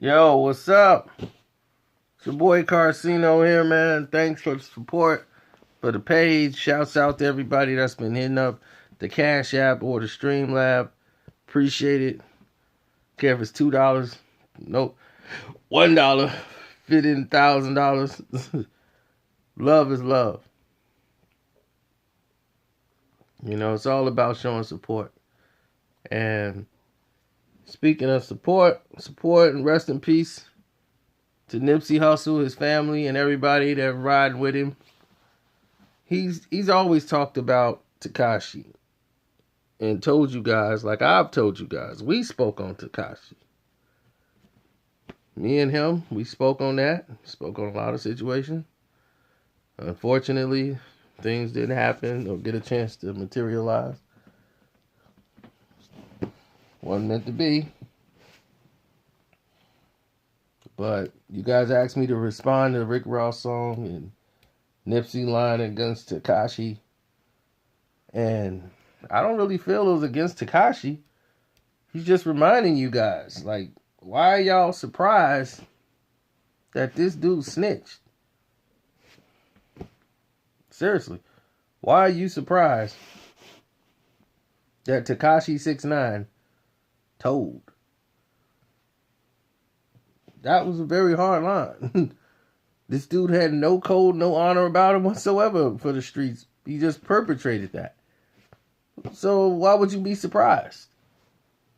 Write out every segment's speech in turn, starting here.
Yo, what's up? It's your boy Carcino here, man. Thanks for the support for the page. Shouts out to everybody that's been hitting up the Cash App or the Streamlab. Appreciate it. Care if it's $2, no, $1, $1,000. Love is love. You know, it's all about showing support. And speaking of support and rest in peace to Nipsey Hussle, his family, and everybody that riding with him. He's always talked about Tekashi and told you guys, like I've told you guys, we spoke on Tekashi. Me and him, we spoke on that. Spoke on a lot of situations. Unfortunately, things didn't happen or get a chance to materialize. Wasn't meant to be. But you guys asked me to respond to the Rick Ross song and Nipsey line against Tekashi. And I don't really feel it was against Tekashi. He's just reminding you guys, like, why are y'all surprised that this dude snitched? Seriously, why are you surprised that tekashi69 told? That was a very hard line. This dude had no code, no honor about him whatsoever for the streets. He just perpetrated that. So why would you be surprised?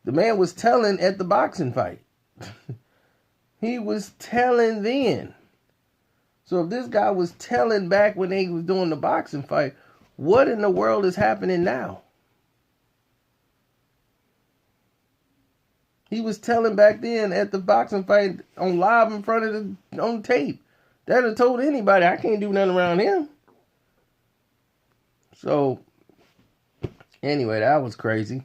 The man was telling at the boxing fight. He was telling then. So if this guy was telling back when they was doing the boxing fight, what in the world is happening now? He was telling back then at the boxing fight on live in front of on tape. That have told anybody, I can't do nothing around him. So anyway, that was crazy.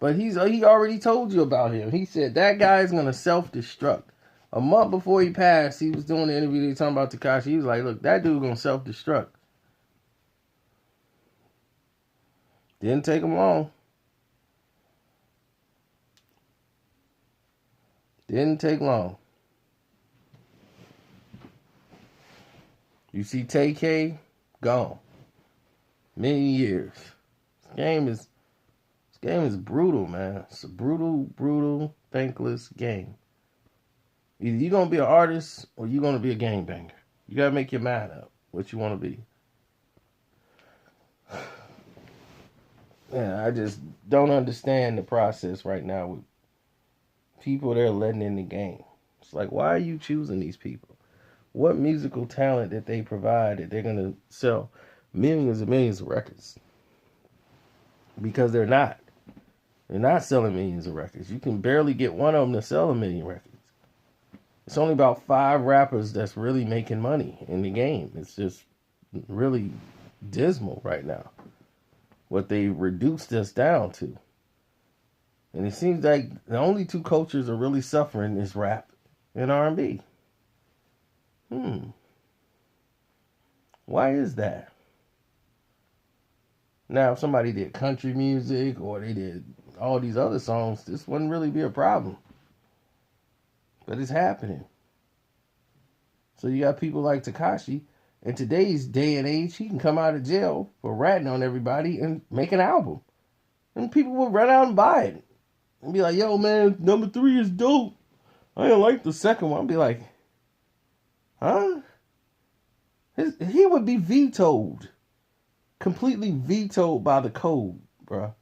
But he already told you about him. He said that guy is gonna self-destruct. A month before he passed, he was doing the interview. He was talking about Tekashi. He was like, "Look, that dude gonna self-destruct." Didn't take him long. Didn't take long. You see TK gone. Many years. This game is brutal, man. It's a brutal, thankless game. Either you're gonna be an artist or you're gonna be a gangbanger. You gotta make your mind up what you wanna be. Yeah, I just don't understand the process right now with people they're letting in the game. It's like, why are you choosing these people? What musical talent that they provide that they're gonna sell millions and millions of records? Because they're not. They're not selling millions of records. You can barely get one of them to sell a million records. It's only about 5 rappers that's really making money in the game. It's just really dismal right now what they reduced us down to. And it seems like the only 2 cultures are really suffering is rap and R&B. Why is that? Now, if somebody did country music or they did all these other songs, this wouldn't really be a problem. But it's happening. So you got people like Tekashi. In today's day and age, he can come out of jail for ratting on everybody and make an album. And people will run out and buy it. And be like, yo, man, number 3 is dope. I don't like the second one. I'll be like, huh? He would be vetoed. Completely vetoed by the code, bruh.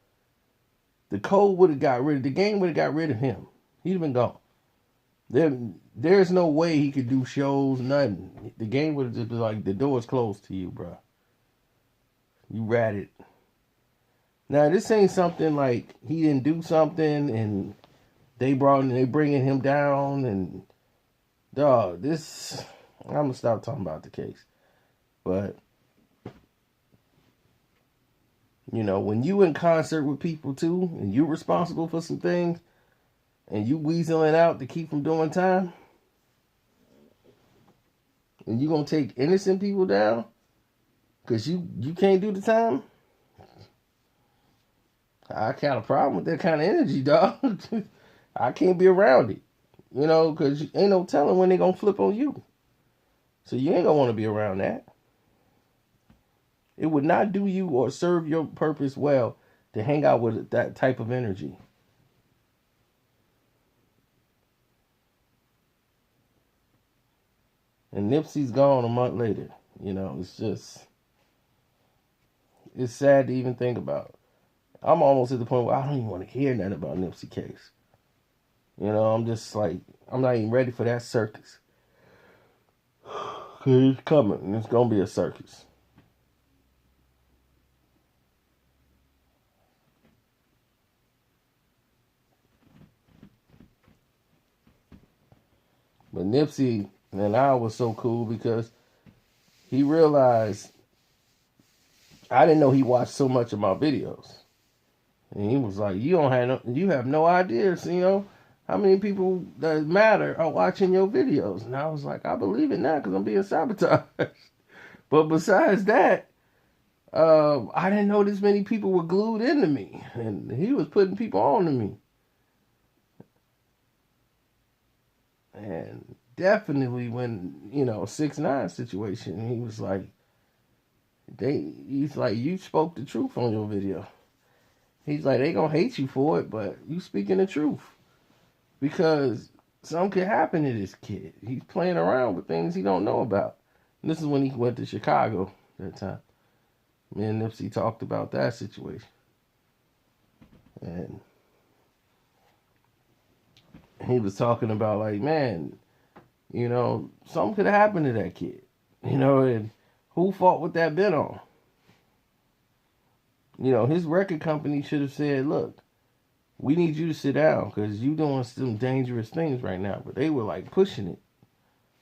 The code would have got rid of, the game would have got rid of him. He'd have been gone. There's no way he could do shows, nothing. The game would have just been like, the door's closed to you, bruh. You ratted. Now, this ain't something like he didn't do something and they bringing him down and, dog, this, I'm going to stop talking about the case. But, you know, when you in concert with people too, and you're responsible for some things, and you weaseling out to keep them doing time, and you gonna take innocent people down because you can't do the time, I got a problem with that kind of energy, dog. I can't be around it. You know, because ain't no telling when they going to flip on you. So you ain't going to want to be around that. It would not do you or serve your purpose well to hang out with that type of energy. And Nipsey's gone a month later. You know, it's sad to even think about. I'm almost at the point where I don't even want to hear nothing about Nipsey case. You know, I'm just like, I'm not even ready for that circus. It's coming. It's going to be a circus. But Nipsey and I was so cool because he realized I didn't know he watched so much of my videos. And he was like, you have no idea, you know, how many people that matter are watching your videos. And I was like, I believe it now because I'm being sabotaged. But besides that, I didn't know this many people were glued into me. And he was putting people on to me. And definitely when, 6ix9ine situation, he was like, he's like, you spoke the truth on your video. He's like, they gonna hate you for it, but you speaking the truth. Because something could happen to this kid. He's playing around with things he don't know about. And this is when he went to Chicago that time. Me and Nipsey talked about that situation. And he was talking about like, man, something could have happened to that kid. And who fault would that been on? His record company should have said, look, we need you to sit down because you doing some dangerous things right now. But they were like pushing it.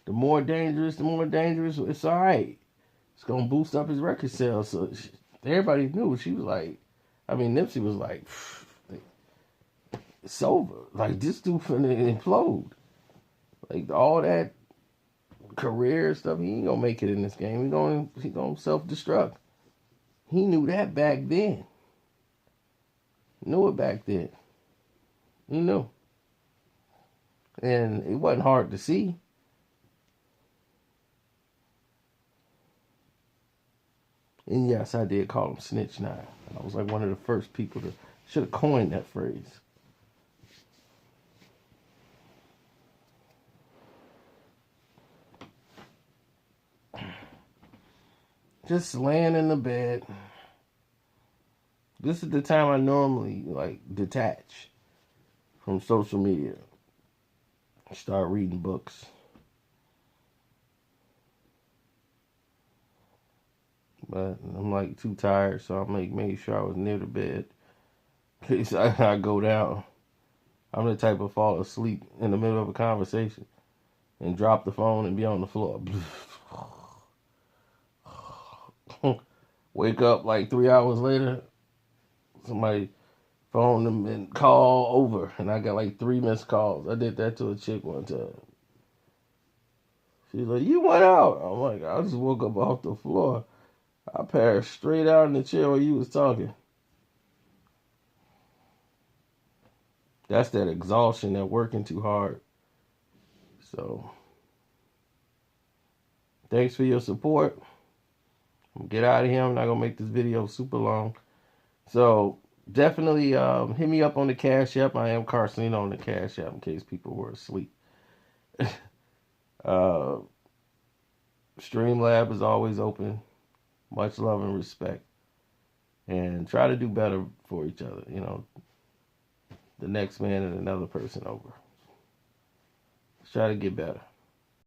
The more dangerous, it's all right. It's going to boost up his record sales. So everybody knew. She was like, Nipsey was like, it's over. Like, this dude finna implode. Like, all that career stuff, he ain't going to make it in this game. He going to self-destruct. He knew that back then. Knew it back then. He knew. And it wasn't hard to see. And yes, I did call him Snitch 9. I was like one of the first people to should have coined that phrase. Just laying in the bed. This is the time I normally like detach from social media. Start reading books. But I'm like too tired, so I make sure I was near the bed in case I go down. I'm the type of fall asleep in the middle of a conversation and drop the phone and be on the floor. Wake up like 3 hours later, somebody phoned them and call over, and I got like 3 missed calls. I did that to a chick one time. She's like, you went out. I'm like, I just woke up off the floor. I passed straight out in the chair where you was talking. That's that exhaustion, that working too hard. So, thanks for your support. Get out of here. I'm not going to make this video super long. So, definitely hit me up on the Cash App. I am Carcino on the Cash App in case people were asleep. Streamlab is always open. Much love and respect. And try to do better for each other. The next man and another person over. Let's try to get better.